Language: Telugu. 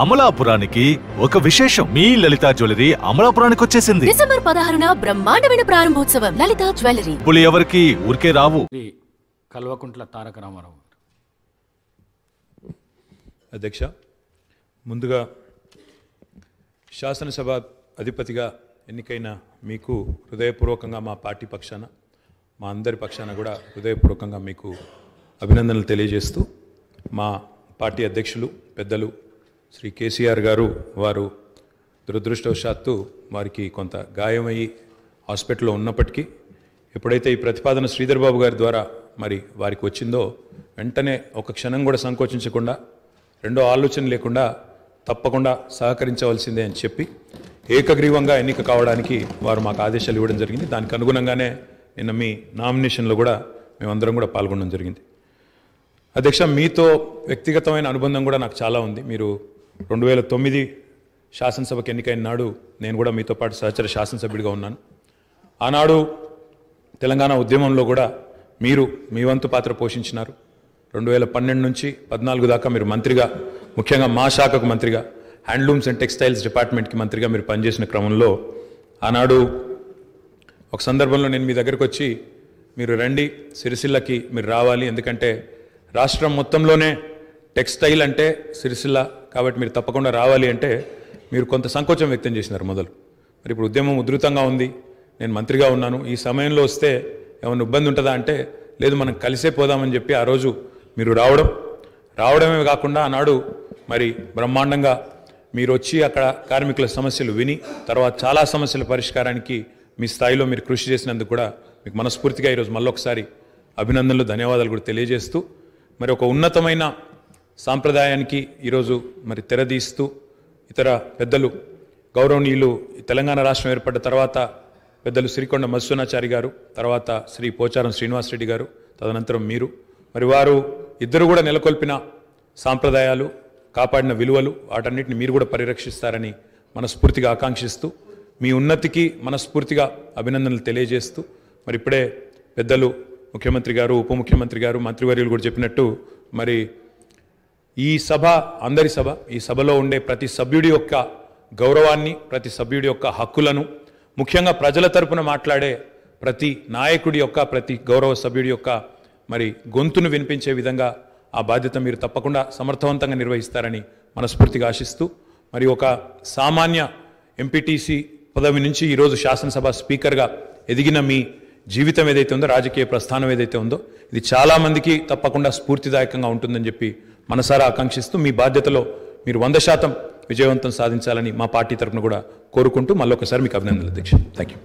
అమలాపురానికి ఒక విశేషం. మీ లలిత జ్యువెలరీ అమలాపురానికి వచ్చేసింది. డిసెంబర్ 16న బ్రహ్మాండమైన ప్రారంభోత్సవం. లలిత జ్యువెలరీ. ఇప్పుడు ఎవరికి ఊరికే రావు. కల్వకుంట్ల తారక రామారావు. అధ్యక్ష, ముందుగా శాసనసభ అధిపతిగా ఎన్నికైన మీకు హృదయపూర్వకంగా మా పార్టీ పక్షాన, మా అందరి పక్షాన కూడా హృదయపూర్వకంగా మీకు అభినందనలు తెలియజేస్తూ, మా పార్టీ అధ్యక్షులు పెద్దలు శ్రీ కేసీఆర్ గారు వారు దురదృష్టవశాత్తు వారికి కొంత గాయమయ్యి హాస్పిటల్లో ఉన్నప్పటికీ ఎప్పుడైతే ఈ ప్రతిపాదన శ్రీధర్ బాబు గారి ద్వారా మరి వారికి వచ్చిందో వెంటనే ఒక క్షణం కూడా సంకోచించకుండా, రెండో ఆలోచన లేకుండా తప్పకుండా సహకరించవలసిందే అని చెప్పి ఏకగ్రీవంగా ఎన్నిక కావడానికి వారు మాకు ఆదేశాలు ఇవ్వడం జరిగింది. దానికి అనుగుణంగానే నిన్న మీ నామినేషన్లో కూడా మేమందరం కూడా పాల్గొనడం జరిగింది. అధ్యక్ష, మీతో వ్యక్తిగతమైన అనుబంధం కూడా నాకు చాలా ఉంది. మీరు 2009 శాసనసభకు ఎన్నికైన నాడు నేను కూడా మీతో పాటు సహచర శాసనసభ్యుడిగా ఉన్నాను. ఆనాడు తెలంగాణ ఉద్యమంలో కూడా మీరు మీ వంతు పాత్ర పోషించినారు. 2012 నుంచి 14 దాకా మీరు మంత్రిగా, ముఖ్యంగా మా శాఖకు మంత్రిగా, హ్యాండ్లూమ్స్ అండ్ టెక్స్టైల్స్ డిపార్ట్మెంట్కి మంత్రిగా మీరు పనిచేసిన క్రమంలో ఆనాడు ఒక సందర్భంలో నేను మీ దగ్గరకు వచ్చి, మీరు రండి సిరిసిల్లకి మీరు రావాలి, ఎందుకంటే రాష్ట్రం మొత్తంలోనే టెక్స్టైల్ అంటే సిరిసిల్ల కాబట్టి మీరు తప్పకుండా రావాలి అంటే మీరు కొంత సంకోచం వ్యక్తం చేసినారు మొదలు. మరి ఇప్పుడు ఉద్యమం ఉధృతంగా ఉంది, నేను మంత్రిగా ఉన్నాను, ఈ సమయంలో వస్తే ఏమైనా ఇబ్బంది ఉంటుందా అంటే లేదు, మనం కలిసే పోదామని చెప్పి ఆ రోజు మీరు రావడమే కాకుండా ఆనాడు మరి బ్రహ్మాండంగా మీరు వచ్చి అక్కడ కార్మికుల సమస్యలు విని తర్వాత చాలా సమస్యల పరిష్కారానికి మీ స్థాయిలో మీరు కృషి చేసినందుకు కూడా మీకు మనస్ఫూర్తిగా ఈరోజు మళ్ళొకసారి అభినందనలు, ధన్యవాదాలు కూడా తెలియజేస్తూ, మరి ఒక ఉన్నతమైన సాంప్రదాయానికి ఈరోజు మరి తెరదీస్తూ ఇతర పెద్దలు గౌరవనీయులు తెలంగాణ రాష్ట్రం ఏర్పడ్డ తర్వాత పెద్దలు శ్రీకొండ మధుసూదనాచారి గారు, తర్వాత శ్రీ పోచారం శ్రీనివాసరెడ్డి గారు, తదనంతరం మీరు, మరి వారు ఇద్దరు కూడా నెలకొల్పిన సాంప్రదాయాలు, కాపాడిన విలువలు, వాటన్నిటిని మీరు కూడా పరిరక్షిస్తారని మనస్ఫూర్తిగా ఆకాంక్షిస్తూ మీ ఉన్నతికి మనస్ఫూర్తిగా అభినందనలు తెలియజేస్తూ, మరి ఇప్పుడే పెద్దలు ముఖ్యమంత్రి గారు, ఉప ముఖ్యమంత్రి గారు, మంత్రివర్యులు కూడా చెప్పినట్టు మరి ఈ సభ అందరి సభ, ఈ సభలో ఉండే ప్రతి సభ్యుడి యొక్క గౌరవాన్ని, ప్రతి సభ్యుడి యొక్క హక్కులను, ముఖ్యంగా ప్రజల తరపున మాట్లాడే ప్రతి నాయకుడి యొక్క, ప్రతి గౌరవ సభ్యుడి యొక్క మరి గొంతును వినిపించే విధంగా ఆ బాధ్యత మీరు తప్పకుండా సమర్థవంతంగా నిర్వహిస్తారని మనస్ఫూర్తిగా ఆశిస్తూ, మరి ఒక సామాన్య ఎంపీటీసీ పదవి నుంచి ఈరోజు శాసనసభ స్పీకర్గా ఎదిగిన మీ జీవితం ఏదైతే ఉందో, రాజకీయ ప్రస్థానం ఏదైతే ఉందో, ఇది చాలామందికి తప్పకుండా స్ఫూర్తిదాయకంగా ఉంటుందని చెప్పి మనసారా ఆకాంక్షిస్తూ మీ బాధ్యతలో మీరు 100% విజయవంతం సాధించాలని మా పార్టీ తరఫున కూడా కోరుకుంటూ మళ్ళొకసారి మీకు అభినందనలు అధ్యక్ష. Thank you.